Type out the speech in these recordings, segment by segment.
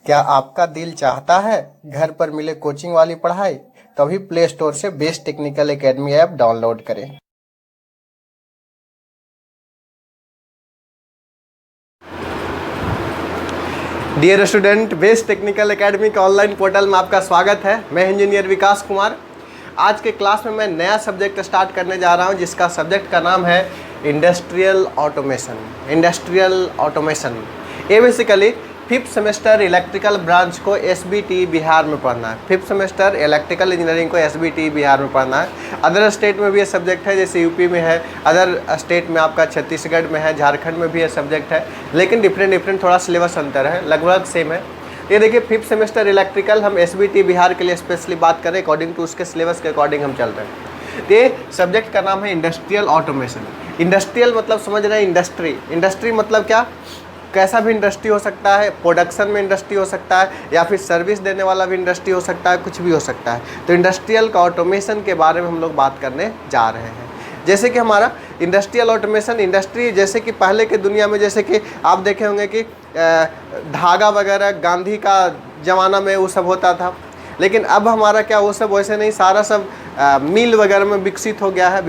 क्या आपका दिल चाहता है घर पर मिले कोचिंग वाली पढ़ाई? तभी प्ले स्टोर से best technical academy app download करें। Dear student, best technical academy के ऑनलाइन पोर्टल में आपका स्वागत है। मैं इंजीनियर विकास कुमार। आज के क्लास में मैं नया सब्जेक्ट स्टार्ट करने जा रहा हूं, जिसका सब्जेक्ट का नाम है इंडस्ट्रियल ऑटोमेशन। ये basically 5th semester electrical branch को SBT बिहार में पढ़ना है। 5th सेमेस्टर इलेक्ट्रिकल इंजीनियरिंग को SBT बिहार में पढ़ना है। अदर स्टेट में भी ये सब्जेक्ट है, जैसे यूपी में है, अदर स्टेट में आपका छत्तीसगढ़ में है, झारखंड में भी ये सब्जेक्ट है, लेकिन डिफरेंट थोड़ा सिलेबस अंतर है, लगभग सेम है। ये देखिए 5th सेमेस्टर इलेक्ट्रिकल हम SBT बिहार के लिए स्पेशली बात करें, अकॉर्डिंग टू उसके सिलेबस के अकॉर्डिंग हम चल रहे हैं। तो ये सब्जेक्ट का नाम है इंडस्ट्रियल ऑटोमेशन। इंडस्ट्रियल मतलब समझ रहे हैं, इंडस्ट्री मतलब क्या? कैसा भी इंडस्ट्री हो सकता है, प्रोडक्शन में इंडस्ट्री हो सकता है, या फिर सर्विस देने वाला भी इंडस्ट्री हो सकता है, कुछ भी हो सकता है। तो इंडस्ट्रियल का ऑटोमेशन के बारे में हम लोग बात करने जा रहे हैं। जैसे कि हमारा इंडस्ट्रियल ऑटोमेशन, इंडस्ट्री जैसे कि पहले के दुनिया में, जैसे कि आप देखे होंगे कि धागा वगैरह गांधी का ज़माना में वो सब होता था, लेकिन अब हमारा क्या वो सब वैसे नहीं, सारा सब मिल वगैरह में विकसित हो गया है,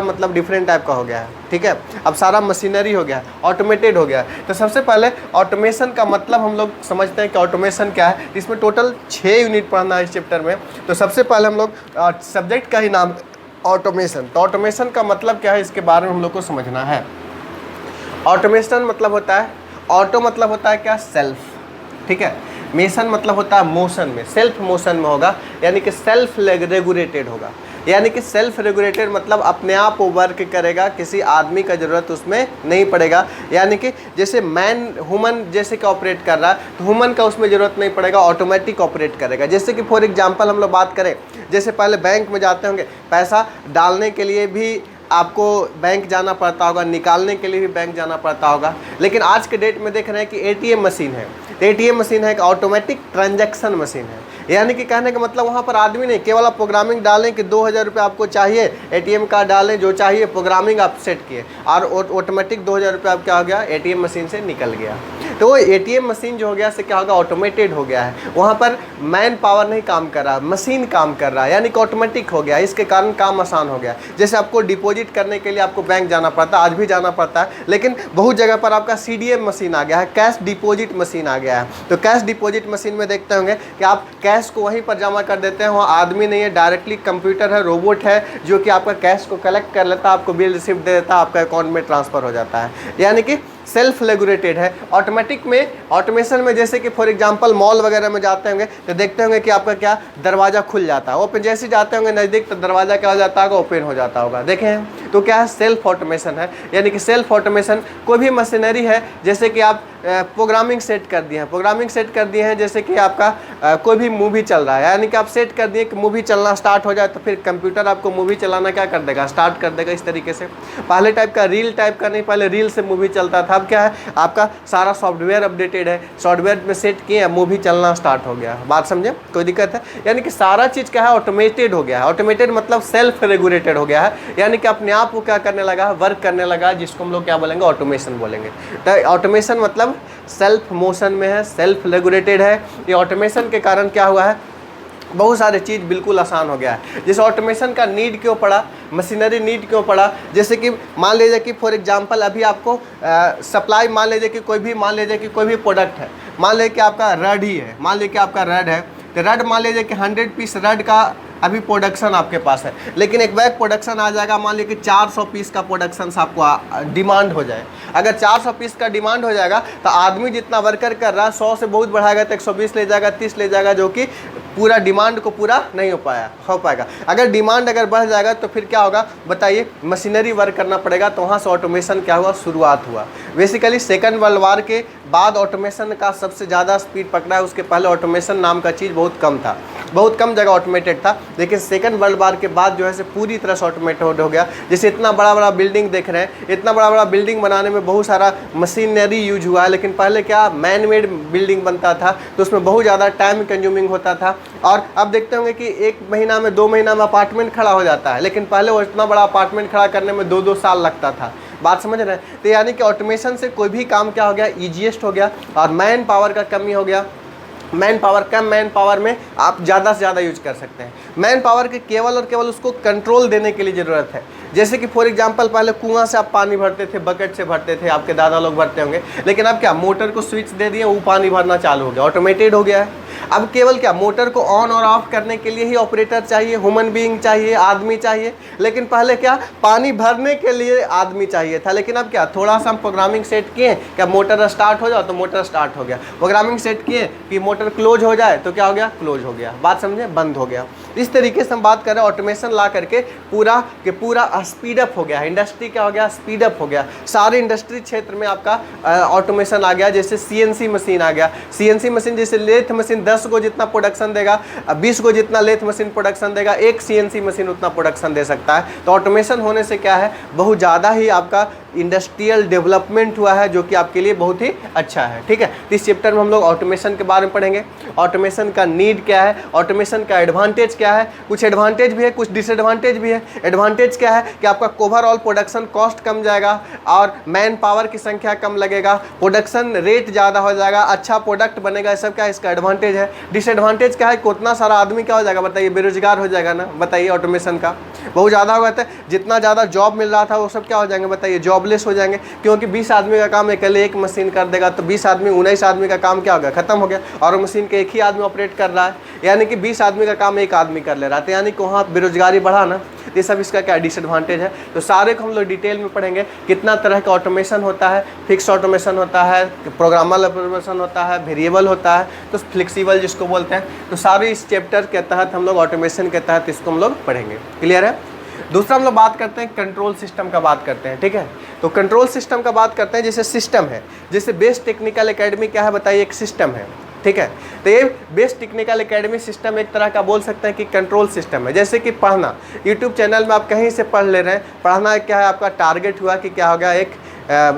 मतलब डिफरेंट टाइप का हो गया है। ठीक है, अब सारा मशीनरी हो गया है, ऑटोमेटेड हो गया है। तो सबसे पहले ऑटोमेशन का मतलब हम लोग समझते हैं कि ऑटोमेशन क्या है। इसमें टोटल 6 यूनिट पढ़ना है इस चैप्टर में। तो सबसे पहले हम लोग सब्जेक्ट का ही नाम ऑटोमेशन। तो ऑटोमेशन का मतलब क्या है, इसके बारे में हम लोग को समझना है। ऑटोमेशन मतलब होता है, ऑटो मतलब होता है क्या? सेल्फ। ठीक है, मेशन मतलब होता है मोशन में, सेल्फ मोशन में होगा, यानी कि सेल्फ रेगुलेटेड होगा। यानी कि सेल्फ रेगुलेटेड मतलब अपने आप वो वर्क करेगा, किसी आदमी का ज़रूरत उसमें नहीं पड़ेगा। यानी कि जैसे ह्यूमन जैसे कि ऑपरेट कर रहा है, तो ह्यूमन का उसमें ज़रूरत नहीं पड़ेगा, ऑटोमेटिक ऑपरेट करेगा। जैसे कि फॉर एग्जांपल हम लोग बात करें, जैसे पहले बैंक में जाते होंगे, पैसा डालने के लिए भी आपको बैंक जाना पड़ता होगा, निकालने के लिए भी बैंक जाना पड़ता होगा। लेकिन आज के डेट में देख रहे हैं कि ATM मशीन है। ATM मशीन है, एक ऑटोमेटिक ट्रांजैक्शन मशीन है। यानी कि कहने का मतलब वहाँ पर आदमी नहीं, केवल आप प्रोग्रामिंग डालें कि 2000 रुपये आपको चाहिए, ATM कार्ड डालें, जो चाहिए प्रोग्रामिंग आप सेट किए, और ऑटोमेटिक 2000 रुपये आप क्या हो गया, ATM मशीन से निकल गया। तो वो ATM मशीन जो हो गया से क्या होगा, ऑटोमेटेड हो गया है। वहाँ पर मैन पावर नहीं काम कर रहा, मशीन काम कर रहा है, यानी कि ऑटोमेटिक हो गया। इसके कारण काम आसान हो गया। जैसे आपको डिपॉजिट करने के लिए आपको बैंक जाना पड़ता है, आज भी जाना पड़ता है, लेकिन बहुत जगह पर आपका CDM मशीन आ गया है, कैश डिपॉजिट मशीन आ गया है। तो कैश डिपॉजिट मशीन में देखते होंगे कि आप कैश को वहीं पर जमा कर देते हैं, वहाँ आदमी नहीं है, डायरेक्टली कंप्यूटर है, रोबोट है, जो कि आपका कैश को कलेक्ट कर लेता है, आपको बिल रिसिप्ट दे देता है, आपका अकाउंट में ट्रांसफ़र हो जाता है। यानी कि सेल्फ रेगुलेटेड है। ऑटोमेटिक में, ऑटोमेशन में जैसे कि फॉर एग्जांपल मॉल वगैरह में जाते होंगे तो देखते होंगे कि आपका क्या दरवाज़ा खुल जाता है, ओपन जैसे जाते होंगे नज़दीक तो दरवाज़ा क्या हो जाता होगा, ओपन हो जाता होगा। देखें तो क्या है, सेल्फ ऑटोमेशन है। यानी कि सेल्फ ऑटोमेशन कोई भी मशीनरी है, जैसे कि आप प्रोग्रामिंग सेट कर दिए हैं, जैसे कि आपका कोई भी मूवी चल रहा है, यानी कि आप सेट कर दिए कि मूवी चलना स्टार्ट हो जाए, तो फिर कंप्यूटर आपको मूवी चलाना क्या कर देगा, स्टार्ट कर देगा। इस तरीके से पहले टाइप का रील टाइप का नहीं, पहले रील से मूवी चलता था, अब क्या है, आपका सारा सॉफ्टवेयर अपडेटेड है, सॉफ्टवेयर में सेट किए, मूवी चलना स्टार्ट हो गया। बात समझे, कोई दिक्कत है? यानी कि सारा चीज़ क्या है, ऑटोमेटेड हो गया है। ऑटोमेटेड मतलब सेल्फ रेगुलेटेड हो गया है, यानी कि अपने आप वो क्या करने लगा, वर्क करने लगा, जिसको हम लोग क्या बोलेंगे, ऑटोमेशन बोलेंगे। तो ऑटोमेशन मतलब सेल्फ मोशन में है, सेल्फ रेगुलेटेड है। ये ऑटोमेशन के कारण क्या हुआ है, बहुत सारे चीज़ बिल्कुल आसान हो गया है। जैसे ऑटोमेशन का नीड क्यों पड़ा, मशीनरी नीड क्यों पड़ा? जैसे कि मान लीजिए कि फॉर एग्जांपल अभी आपको सप्लाई, मान लीजिए कि कोई भी प्रोडक्ट है, मान लीजिए कि आपका रड ही है, तो रड मान लीजिए कि 100 पीस रड का अभी प्रोडक्शन आपके पास है, लेकिन एक बैग प्रोडक्शन आ जाएगा, मान लीजिए कि 400 पीस का प्रोडक्शन आपको डिमांड हो जाए। अगर 400 पीस का डिमांड हो जाएगा तो आदमी जितना वर्कर कर रहा है 100 से बहुत बढ़ाएगा तो 120 ले जाएगा, 30 ले जाएगा, जो कि पूरा डिमांड को पूरा नहीं हो पाएगा। अगर डिमांड बढ़ जाएगा तो फिर क्या होगा बताइए, मशीनरी वर्क करना पड़ेगा। तो वहाँ से ऑटोमेशन क्या हुआ, शुरुआत हुआ। बेसिकली सेकंड वर्ल्ड वार के बाद ऑटोमेशन का सबसे ज़्यादा स्पीड पकड़ा है। उसके पहले ऑटोमेशन नाम का चीज़ बहुत कम था, बहुत कम जगह ऑटोमेटेड था, लेकिन सेकंड वर्ल्ड वार के बाद जो है से पूरी तरह से ऑटोमेटेड हो गया। जैसे इतना बड़ा बड़ा बिल्डिंग देख रहे हैं, इतना बड़ा बड़ा बिल्डिंग बनाने में बहुत सारा मशीनरी यूज हुआ है, लेकिन पहले क्या मैन मेड बिल्डिंग बनता था, तो उसमें बहुत ज़्यादा टाइम कंज्यूमिंग होता था। और अब देखते होंगे कि 1 महीना में 2 महीना में अपार्टमेंट खड़ा हो जाता है, लेकिन पहले वो इतना बड़ा अपार्टमेंट खड़ा करने में 2-2 साल लगता था। बात समझ रहे हैं? तो यानी कि ऑटोमेशन से कोई भी काम क्या हो गया, ईजीएस्ट हो गया और मैन पावर का कमी हो गया। मैन पावर, कम मैन पावर में आप ज़्यादा से ज़्यादा यूज कर सकते हैं। मैन पावर के केवल और केवल उसको कंट्रोल देने के लिए ज़रूरत है। जैसे कि फॉर एग्जांपल पहले कुआं से आप पानी भरते थे, बकेट से भरते थे, आपके दादा लोग भरते होंगे, लेकिन अब क्या मोटर को स्विच दे दिए, वो पानी भरना चालू हो गया, ऑटोमेटेड हो गया है। अब केवल क्या मोटर को ऑन और ऑफ करने के लिए ही ऑपरेटर चाहिए, ह्यूमन बीइंग चाहिए, आदमी चाहिए। लेकिन पहले क्या पानी भरने के लिए आदमी चाहिए था, लेकिन अब क्या थोड़ा सा हम प्रोग्रामिंग सेट किए, क्या मोटर स्टार्ट हो जाओ तो मोटर स्टार्ट हो गया। प्रोग्रामिंग सेट किए कि मोटर क्लोज हो जाए तो क्या हो गया, क्लोज हो गया। बात समझे, बंद हो गया। इस तरीके से हम बात कर रहे हैं ऑटोमेशन ला करके पूरा के पूरा स्पीडअप हो गया। इंडस्ट्री क्या हो गया, स्पीडअप हो गया। सारे इंडस्ट्री क्षेत्र में आपका ऑटोमेशन आ गया। जैसे सीएनसी मशीन आ गया। सीएनसी मशीन जैसे लेथ मशीन 10 को जितना प्रोडक्शन देगा, 20 को जितना लेथ मशीन प्रोडक्शन देगा, एक सीएनसी मशीन उतना प्रोडक्शन दे सकता है। तो ऑटोमेशन होने से क्या है, बहुत ज़्यादा ही आपका इंडस्ट्रियल डेवलपमेंट हुआ है, जो कि आपके लिए बहुत ही अच्छा है। ठीक है, तो इस चैप्टर में हम लोग ऑटोमेशन के बारे में पढ़ेंगे। ऑटोमेशन का नीड क्या है, ऑटोमेशन का एडवांटेज क्या है। कुछ एडवांटेज भी है, कुछ डिसएडवांटेज भी है। एडवांटेज क्या है कि आपका ओवरऑल प्रोडक्शन कॉस्ट कम जाएगा और मैन पावर की संख्या कम लगेगा, प्रोडक्शन रेट ज़्यादा हो जाएगा, अच्छा प्रोडक्ट बनेगा। ये सब क्या है, इसका एडवांटेज है। डिसएडवांटेज क्या है कि उतना सारा आदमी क्या हो जाएगा, बताइए, बेरोजगार हो जाएगा ना। बताइए, ऑटोमेशन का बहुत ज़्यादा हो गया था। जितना ज़्यादा जॉब मिल रहा था वो सब क्या हो जाएंगे, बताइए, जॉबलेस हो जाएंगे। क्योंकि 20 आदमी का काम अकेले एक मशीन कर देगा, तो 20 आदमी 19 आदमी का काम क्या हो गया, खत्म हो गया। और मशीन के एक ही आदमी ऑपरेट कर रहा है, यानी कि 20 आदमी का काम एक आदमी कर ले रहा था, यानी कि वहाँ बेरोजगारी बढ़ा ना। ये सब इसका क्या डिसएडवांटेज है। तो सारे को हम लोग डिटेल में पढ़ेंगे। कितना तरह का ऑटोमेशन होता है, फिक्स ऑटोमेशन होता है, प्रोग्रामेबल ऑटोमेशन होता है, वेरिएबल होता है, तो फ्लेक्सिबल जिसको बोलते हैं। तो सारे इस चैप्टर के तहत हम लोग ऑटोमेशन के तहत इसको हम लोग पढ़ेंगे। क्लियर है। दूसरा हम लोग बात करते हैं कंट्रोल सिस्टम का बात करते हैं। ठीक है, तो कंट्रोल सिस्टम का बात करते हैं। जैसे सिस्टम है, जैसे बेस्ट टेक्निकल एकेडमी क्या है, बताइए, एक सिस्टम है। ठीक है, तो ये बेस्ट टेक्निकल एकेडमी सिस्टम एक तरह का बोल सकते हैं कि कंट्रोल सिस्टम है। जैसे कि पढ़ना, यूट्यूब चैनल में आप कहीं से पढ़ ले रहे हैं। पढ़ना क्या है, आपका टारगेट हुआ कि क्या हो गया, एक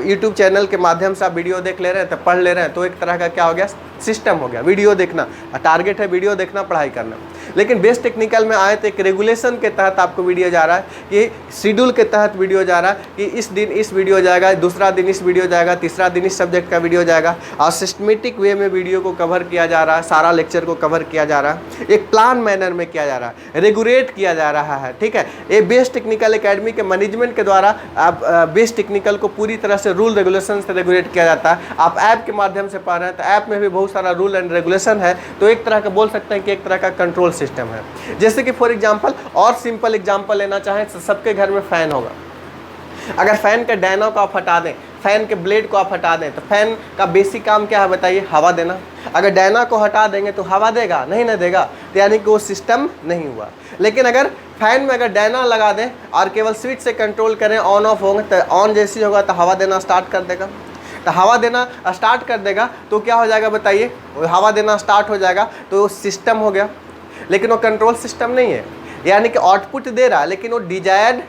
यूट्यूब चैनल के माध्यम से आप वीडियो देख ले रहे हैं, तो पढ़ ले रहे हैं, तो एक तरह का क्या हो गया, सिस्टम हो गया। वीडियो देखना, टारगेट है वीडियो देखना, पढ़ाई करना। लेकिन बेस्ट टेक्निकल में आए तो एक रेगुलेशन के तहत आपको वीडियो जा रहा है, कि शेड्यूल के तहत वीडियो जा रहा है, कि इस दिन इस वीडियो जाएगा, दूसरा दिन इस वीडियो जाएगा, तीसरा दिन इस सब्जेक्ट का वीडियो जाएगा, और सिस्टमेटिक वे में वीडियो को कवर किया जा रहा है, सारा लेक्चर को कवर किया जा रहा है, एक प्लान मैनर में किया जा रहा है, रेगुलेट किया जा रहा है। ठीक है, ये बेस्ट टेक्निकल एकेडमी के मैनेजमेंट के द्वारा आप बेस्ट टेक्निकल को पूरी तरह से रूल रेगुलेशन से रेगुलेट किया जाता है। आप ऐप के माध्यम से पढ़ रहे हैं, तो ऐप में भी बहुत सारा रूल एंड रेगुलेशन है। तो एक तरह का बोल सकते हैं कि एक तरह का कंट्रोल सिस्टम है। जैसे कि फॉर एग्जांपल, और सिंपल एग्जांपल लेना चाहें तो सबके घर में फैन होगा। अगर फैन के डायनो को आप हटा दें, फैन के ब्लेड को आप हटा दें, तो फैन का बेसिक काम क्या है, बताइए, हवा देना। अगर डायना को हटा देंगे तो हवा देगा नहीं, ना देगा, तो यानी कि वो सिस्टम नहीं हुआ। लेकिन अगर फैन में अगर डायना लगा दें और केवल स्विच से कंट्रोल करें, ऑन ऑफ होंगे, तो ऑन जैसे होगा तो हवा देना स्टार्ट कर देगा। तो हवा देना स्टार्ट कर देगा तो क्या हो जाएगा, बताइए, हवा देना स्टार्ट हो जाएगा, तो वो सिस्टम हो गया। लेकिन वो कंट्रोल सिस्टम नहीं है, यानी कि आउटपुट दे रहा है, लेकिन वो डिजायर्ड,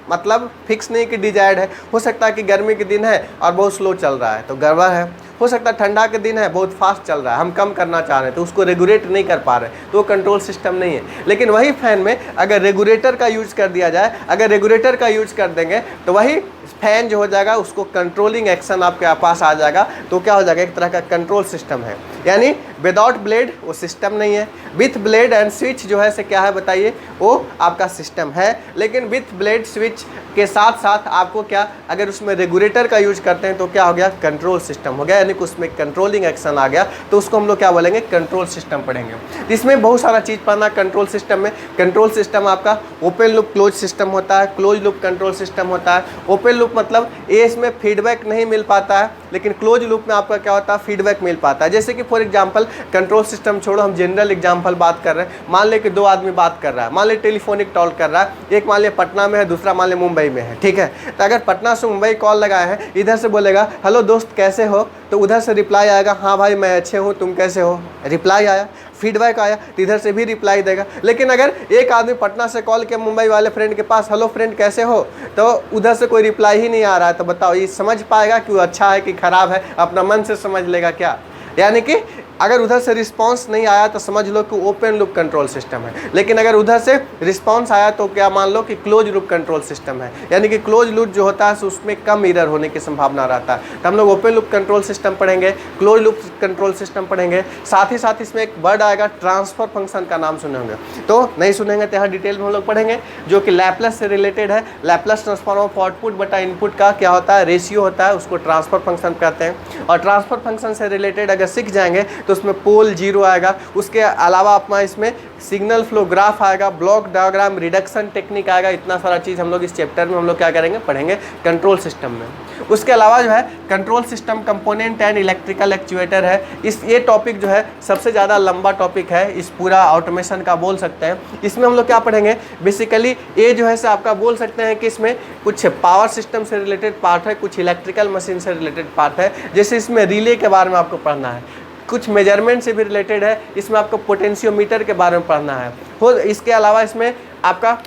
मतलब फिक्स नहीं कि डिजायर्ड है। हो सकता है कि गर्मी के दिन है और बहुत स्लो चल रहा है, तो गड़बड़ है। हो सकता है ठंडा के दिन है, बहुत फास्ट चल रहा है, हम कम करना चाह रहे हैं, तो उसको रेगुलेट नहीं कर पा रहे, तो वो कंट्रोल सिस्टम नहीं है। लेकिन वही फैन में अगर रेगुलेटर का यूज कर दिया जाए, अगर रेगुलेटर का यूज कर देंगे, तो वही फैन जो हो जाएगा, उसको कंट्रोलिंग एक्शन आपके पास आ जाएगा। तो क्या हो जाएगा, एक तरह का कंट्रोल सिस्टम है। यानी विदाउट ब्लेड वो सिस्टम नहीं है, विथ ब्लेड एंड स्विच जो है से क्या है, बताइए, वो आपका सिस्टम है। लेकिन विथ ब्लेड स्विच के साथ साथ आपको क्या, अगर उसमें रेगुलेटर का यूज करते हैं तो क्या हो गया, कंट्रोल सिस्टम हो गया, यानी कि उसमें कंट्रोलिंग एक्शन आ गया, तो उसको हम लोग क्या बोलेंगे, कंट्रोल सिस्टम पढ़ेंगे। इसमें बहुत सारा चीज़ पढ़ना कंट्रोल सिस्टम में। कंट्रोल सिस्टम आपका ओपन लूप क्लोज सिस्टम होता है, क्लोज लूप कंट्रोल सिस्टम होता है। ओपन लूप मतलब ये इसमें फीडबैक नहीं मिल पाता है, लेकिन क्लोज लूप में आपका क्या होता है, फीडबैक मिल पाता है। जैसे कि फॉर एग्जांपल, कंट्रोल सिस्टम छोड़ो, हम जनरल एग्जांपल बात कर रहे हैं। मान ले कि दो आदमी बात कर रहा है, मान ले टेलीफोनिक कॉल कर रहा है, एक मान ले पटना में है, दूसरा मान ले मुंबई में है। ठीक है, तो अगर पटना से मुंबई कॉल लगाए हैं, इधर से बोलेगा हेलो दोस्त कैसे हो, तो उधर से रिप्लाई आएगा हाँ भाई मैं अच्छे हूँ, तुम कैसे हो, रिप्लाई आया, फीडबैक आया, तो इधर से भी रिप्लाई देगा। लेकिन अगर एक आदमी पटना से कॉल किया मुंबई वाले फ्रेंड के पास, हेलो फ्रेंड कैसे हो, तो उधर से कोई रिप्लाई ही नहीं आ रहा है, तो बताओ ये समझ पाएगा कि वो अच्छा है कि खराब है, अपना मन से समझ लेगा क्या। यानी कि अगर उधर से रिस्पांस नहीं आया तो समझ लो कि ओपन लूप कंट्रोल सिस्टम है, लेकिन अगर उधर से रिस्पांस आया तो क्या मान लो कि क्लोज लूप कंट्रोल सिस्टम है, यानी कि क्लोज लूप जो होता है उसमें कम एरर होने की संभावना रहता है। तो हम लोग ओपन लूप कंट्रोल सिस्टम पढ़ेंगे, क्लोज लूप कंट्रोल सिस्टम पढ़ेंगे, साथ ही साथ इसमें एक वर्ड आएगा ट्रांसफर फंक्शन का नाम सुने होंगे, तो नहीं सुनेंगे तो यहाँ डिटेल में हम लोग पढ़ेंगे, जो कि लैपलेस से रिलेटेड है। लैपलेस ट्रांसफॉर्म ऑफ आउटपुट बटा इनपुट का क्या होता है, रेशियो होता है, उसको ट्रांसफर फंक्शन कहते हैं। और ट्रांसफर फंक्शन से रिलेटेड अगर सीख जाएंगे तो उसमें पोल जीरो आएगा, उसके अलावा अपना इसमें सिग्नल फ्लो ग्राफ आएगा, ब्लॉक डायग्राम, रिडक्शन टेक्निक आएगा। इतना सारा चीज़ हम लोग इस चैप्टर में हम लोग क्या करेंगे, पढ़ेंगे कंट्रोल सिस्टम में। उसके अलावा जो है control system component and electrical actuator है, ये टॉपिक जो है सबसे ज़्यादा लंबा टॉपिक है इस पूरा ऑटोमेशन का, बोल सकते हैं। इसमें हम लोग क्या पढ़ेंगे, बेसिकली ये जो है से आपका बोल सकते हैं कि इसमें कुछ पावर सिस्टम से रिलेटेड पार्ट है, कुछ इलेक्ट्रिकल मशीन से रिलेटेड पार्ट है। जैसे इसमें रिले के बारे में आपको पढ़ना है, कुछ मेजरमेंट से भी रिलेटेड है, इसमें आपको पोटेंशियोमीटर के बारे में पढ़ना है। इसके अलावा इसमें आपका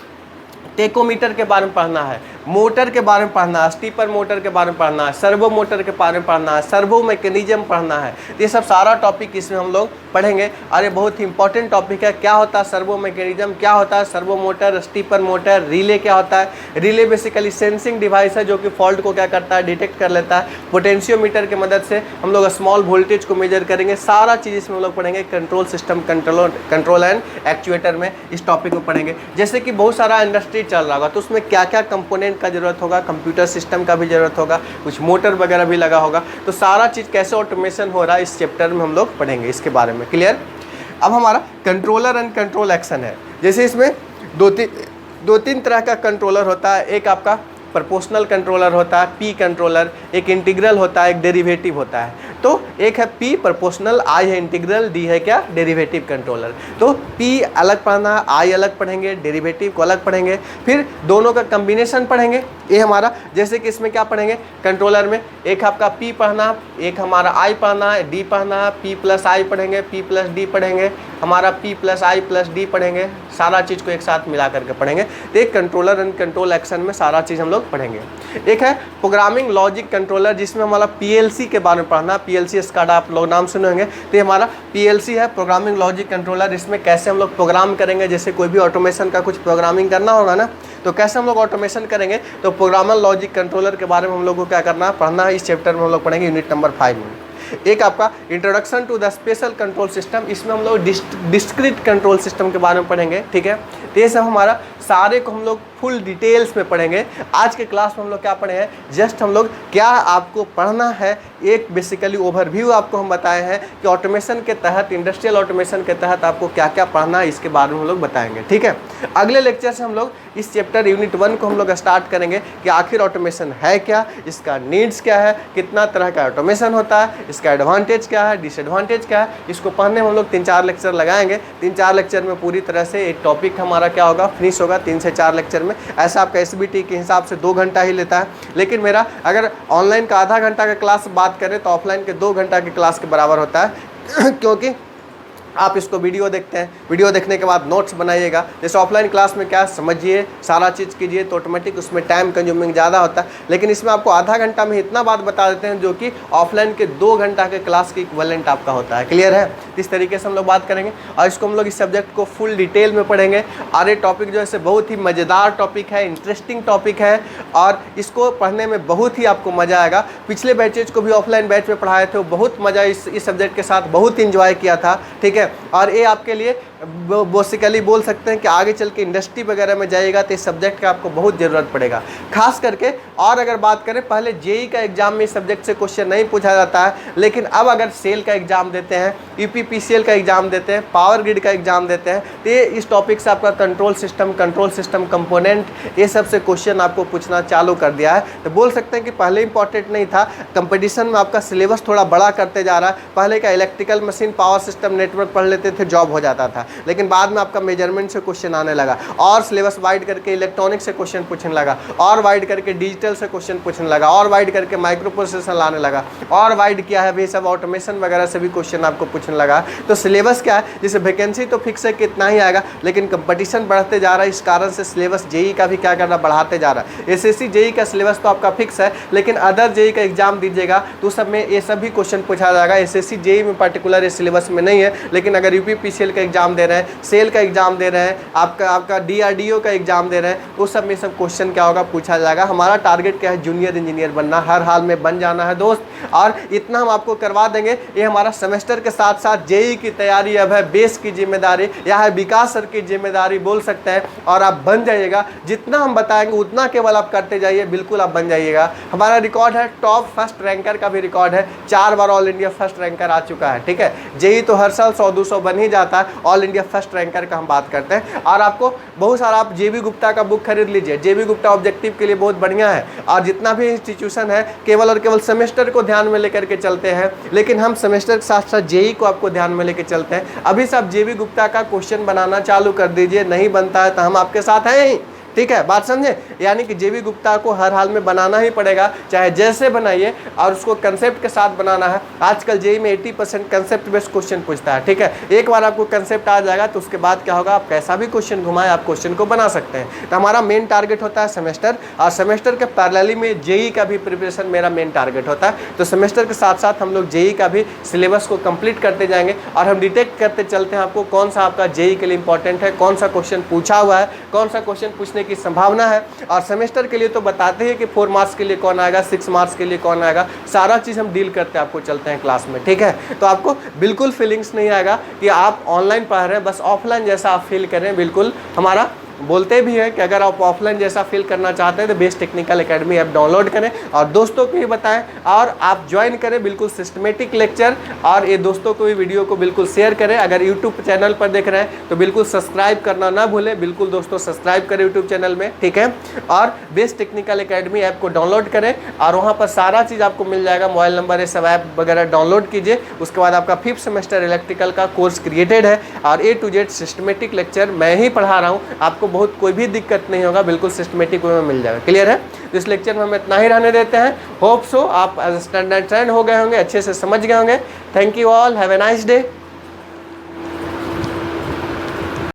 टेकोमीटर के बारे में पढ़ना है, मोटर के बारे में पढ़ना है, स्टीपर मोटर के बारे में पढ़ना है, सर्वो मोटर के बारे में पढ़ना है, सर्वो मैकेनिज्म पढ़ना है। ये सब सारा टॉपिक इसमें हम लोग पढ़ेंगे और ये बहुत ही इंपॉर्टेंट टॉपिक है। क्या होता है सर्वो मैकेनिज्म, क्या होता है servo motor, stepper motor, relay क्या होता है। रिले बेसिकली सेंसिंग डिवाइस है जो कि फॉल्ट को क्या करता है, डिटेक्ट कर लेता है। पोटेंशियोमीटर की मदद से हम लोग स्मॉल वोल्टेज को मेजर करेंगे। सारा चीज़ इसमें हम लोग पढ़ेंगे control system, control and actuator में इस टॉपिक को पढ़ेंगे। जैसे कि बहुत सारा इंडस्ट्री चल रहा होगा तो उसमें क्या क्या कंपोनेंट का जरूरत होगा, कंप्यूटर सिस्टम का भी जरूरत होगा, कुछ मोटर वगैरह भी लगा होगा, तो सारा चीज़ कैसे ऑटोमेशन हो रहा है इस चैप्टर में हम लोग पढ़ेंगे इसके बारे में। क्लियर। अब हमारा कंट्रोलर एंड कंट्रोल एक्शन है। जैसे इसमें दो तीन तरह का कंट्रोलर होता है, एक आपका प्रोपोर्शनल कंट्रोलर होता है, पी कंट्रोलर, एक इंटीग्रल होता है, एक डेरिवेटिव होता है। तो एक है पी प्रोपोर्शनल, आई है इंटीग्रल, डी है क्या, डेरिवेटिव कंट्रोलर। तो पी अलग पढ़ना है, आई अलग पढ़ेंगे, डेरिवेटिव को अलग पढ़ेंगे, फिर दोनों का कम्बिनेशन पढ़ेंगे। ये हमारा जैसे कि इसमें क्या पढ़ेंगे, कंट्रोलर में एक आपका पी पढ़ना, एक हमारा आई पढ़ना है, डी पढ़ना है, पी प्लस आई पढ़ेंगे, पी प्लस डी पढ़ेंगे, हमारा पी प्लस आई प्लस डी पढ़ेंगे। सारा चीज़ को एक साथ मिला करके पढ़ेंगे। तो एक कंट्रोलर एंड कंट्रोल एक्शन में सारा चीज़ हम लोग पढ़ेंगे। एक है प्रोग्रामिंग लॉजिक कंट्रोलर, जिसमें हमारा पीएलसी के बारे में पढ़ना। पीएलसी स्काडा आप लोग नाम सुने होंगे, तो हमारा पीएलसी है, प्रोग्रामिंग लॉजिक कंट्रोलर। इसमें कैसे हम लोग प्रोग्राम करेंगे, जैसे कोई भी ऑटोमेशन का कुछ प्रोग्रामिंग करना होगा ना, तो कैसे हम लोग ऑटोमेशन करेंगे, तो प्रोग्रामर लॉजिक कंट्रोलर के बारे में हम लोग को क्या करना है, पढ़ना है। इस चैप्टर में हम लोग पढ़ेंगे यूनिट नंबर 5 में। एक आपका introduction to the special control system, इसमें हम लोग डिस्क्रीट कंट्रोल सिस्टम के बारे में पढ़ेंगे। ठीक है, तो ये सब हमारा सारे को हम लोग फुल डिटेल्स में पढ़ेंगे। आज के क्लास में हम लोग क्या पढ़े हैं, जस्ट हम लोग क्या आपको पढ़ना है, एक बेसिकली ओवरव्यू आपको हम बताए हैं कि ऑटोमेशन के तहत, इंडस्ट्रियल ऑटोमेशन के तहत आपको क्या क्या पढ़ना है, इसके बारे में हम लोग बताएंगे। ठीक है, अगले लेक्चर से हम लोग इस चैप्टर यूनिट 1 को हम लोग स्टार्ट करेंगे कि आखिर ऑटोमेशन है क्या, इसका नीड्स क्या है, कितना तरह का ऑटोमेशन होता है, इसका एडवांटेज क्या है, डिसएडवांटेज क्या है। इसको पढ़ने में हम लोग 3-4 लेक्चर लगाएंगे। 3-4 लेक्चर में पूरी तरह से एक टॉपिक हमारा क्या होगा, फिनिश होगा 3 से 4 लेक्चर में। ऐसा आपका एसबीटी के हिसाब से 2 घंटा ही लेता है, लेकिन मेरा अगर ऑनलाइन का आधा घंटा का क्लास बात करें तो ऑफलाइन के 2 घंटा के क्लास के बराबर होता है क्योंकि आप इसको वीडियो देखते हैं, वीडियो देखने के बाद नोट्स बनाइएगा। जैसे ऑफलाइन क्लास में क्या समझिए, सारा चीज़ कीजिए, तो ऑटोमेटिक उसमें टाइम कंज्यूमिंग ज़्यादा होता है, लेकिन इसमें आपको आधा घंटा में इतना बात बता देते हैं जो कि ऑफलाइन के 2 घंटा के क्लास की इक्विवेलेंट आपका होता है। क्लियर है, इस तरीके से हम लोग बात करेंगे और इसको हम लोग इस सब्जेक्ट को फुल डिटेल में पढ़ेंगे। और ये टॉपिक जो है बहुत ही मज़ेदार टॉपिक है, इंटरेस्टिंग टॉपिक है और इसको पढ़ने में बहुत ही आपको मज़ा आएगा। पिछले बैचेज को भी ऑफलाइन बैच में पढ़ाए थे, बहुत मज़ा इस सब्जेक्ट के साथ बहुत इंजॉय किया था। ठीक है, और ये आपके लिए बेसिकली बोल सकते हैं कि आगे चल के इंडस्ट्री वगैरह में जाइएगा तो इस सब्जेक्ट का आपको बहुत ज़रूरत पड़ेगा, खास करके। और अगर बात करें, पहले जेई का एग्जाम में इस सब्जेक्ट से क्वेश्चन नहीं पूछा जाता है, लेकिन अब अगर सेल का एग्जाम देते हैं, यूपीपीसीएल का एग्जाम देते हैं, पावर ग्रिड का एग्जाम देते हैं, तो ये इस टॉपिक से आपका कंट्रोल सिस्टम कंपोनेंट, ये सब से क्वेश्चन आपको पूछना चालू कर दिया है। तो बोल सकते हैं कि पहले इंपॉर्टेंट नहीं था, कंपटीशन में आपका सिलेबस थोड़ा बड़ा करते जा रहा है। पहले का electrical machine, power system, network पढ़ लेते थे जॉब हो जाता था, लेकिन बाद में आपका मेजरमेंट से क्वेश्चन आने लगा और सिलेबस वाइड करके इलेक्ट्रॉनिक से क्वेश्चन पूछने लगा और वाइड करके डिजिटल से क्वेश्चन पूछने लगा और वाइड करके माइक्रो प्रोसेसर लाने लगा और वाइड किया है भाई सब ऑटोमेशन वगैरह से भी क्वेश्चन आपको पूछने लगा। तो सिलेबस क्या है, जैसे वैकेंसी तो फिक्स है कितना ही आएगा, लेकिन कंपटीशन बढ़ते जा रहा है, इस कारण से सिलेबस जेई का भी क्या कर रहा है, बढ़ाते जा रहा है। एसएससी जेई का सिलेबस तो आपका फिक्स है, लेकिन अदर जेई का एग्जाम दीजिएगा तो सब में ये सब भी क्वेश्चन पूछा जाएगा। एसएससी जेई में पर्टिकुलर सिलेबस में नहीं है, लेकिन अगर यूपीपीसीएल का एग्जाम दे रहे हैं, सेल का एग्जाम दे रहे हैं, आपका डीआरडीओ का एग्जाम दे रहे हैं, तो सब में सब क्वेश्चन क्या होगा, पूछा जाएगा। हमारा टारगेट क्या है, जूनियर इंजीनियर बनना, हर हाल में बन जाना है दोस्त, और इतना हम आपको करवा देंगे। ये हमारा सेमेस्टर के साथ साथ जेई की तैयारी अब है बेस की जिम्मेदारी, यह है विकास सर की जिम्मेदारी बोल सकते हैं, और आप बन जाइएगा। जितना हम बताएंगे उतना केवल आप करते जाइए, बिल्कुल आप बन जाइएगा। हमारा रिकॉर्ड है टॉप फर्स्ट रैंकर का भी रिकॉर्ड है, 4 बार ऑल इंडिया फर्स्ट रैंकर आ चुका है, ठीक है। जेई तो हर साल 100-200 बन ही जाता है, ऑल इंडिया फर्स्ट रैंकर का हम बात करते हैं। और आपको बहुत सारा, आप जेबी गुप्ता का बुक खरीद लीजिए, जेबी गुप्ता ऑब्जेक्टिव के लिए बहुत बढ़िया है। और जितना भी इंस्टीट्यूशन है केवल और केवल सेमेस्टर को ध्यान में लेकर के चलते हैं, लेकिन हम सेमेस्टर के साथ साथ जेई को आपको ध्यान में लेकर चलते हैं। अभी से आप जेबी गुप्ता का क्वेश्चन बनाना चालू कर दीजिए, नहीं बनता है तो हम आपके साथ हैं ही, ठीक है, बात समझे। यानी कि जेबी गुप्ता को हर हाल में बनाना ही पड़ेगा, चाहे जैसे बनाइए, और उसको कंसेप्ट के साथ बनाना है। आजकल जेई में 80% कंसेप्ट बेस्ड क्वेश्चन पूछता है, ठीक है। एक बार आपको कंसेप्ट आ जाएगा तो उसके बाद क्या होगा, आप कैसा भी क्वेश्चन घुमाएं आप क्वेश्चन को बना सकते हैं। तो हमारा मेन टारगेट होता है सेमेस्टर, और सेमेस्टर के पैरेलली में जेई का भी प्रिपरेशन मेरा मेन टारगेट होता है। तो सेमेस्टर के साथ साथ हम लोग जेई का भी सिलेबस को कंप्लीट करते जाएंगे, और हम डिटेक्ट करते चलते हैं आपको कौन सा आपका जेई के लिए इंपॉर्टेंट है, कौन सा क्वेश्चन पूछा हुआ है, कौन सा क्वेश्चन पूछने की संभावना है। और सेमेस्टर के लिए तो बताते हैं कि 4 मार्क्स के लिए कौन आएगा, 6 मार्क्स के लिए कौन आएगा, सारा चीज़ हम डील करते हैं, आपको चलते हैं क्लास में, ठीक है। तो आपको बिल्कुल फीलिंग्स नहीं आएगा कि आप ऑनलाइन पढ़ रहे हैं, बस ऑफलाइन जैसा आप फील करें। बिल्कुल हमारा बोलते भी है कि अगर आप ऑफलाइन जैसा फील करना चाहते हैं तो best technical academy app download करें और दोस्तों को भी बताएं, और आप ज्वाइन करें बिल्कुल सिस्टमेटिक लेक्चर, और ये दोस्तों को भी वीडियो को बिल्कुल शेयर करें। अगर यूट्यूब चैनल पर देख रहे हैं तो बिल्कुल सब्सक्राइब करना ना भूलें, बिल्कुल दोस्तों सब्सक्राइब करें यूट्यूब चैनल में, ठीक है। और बेस्ट टेक्निकल एकेडमी ऐप को डाउनलोड करें, और वहाँ पर सारा चीज़ आपको मिल जाएगा, मोबाइल नंबर, ये सब ऐप वगैरह डाउनलोड कीजिए। उसके बाद आपका 5th सेमेस्टर इलेक्ट्रिकल का कोर्स क्रिएटेड है, और A to Z systematic lecture मैं ही पढ़ा रहा हूँ, आपको बहुत कोई भी दिक्कत नहीं होगा, बिल्कुल सिस्टमेटिक वे में मिल जाएगा। क्लियर है। तो इस लेक्चर में हम इतना ही रहने देते हैं। होप सो आप अंडरस्टैंड हो गए होंगे, अच्छे से समझ गए होंगे। Thank you all, have a nice day.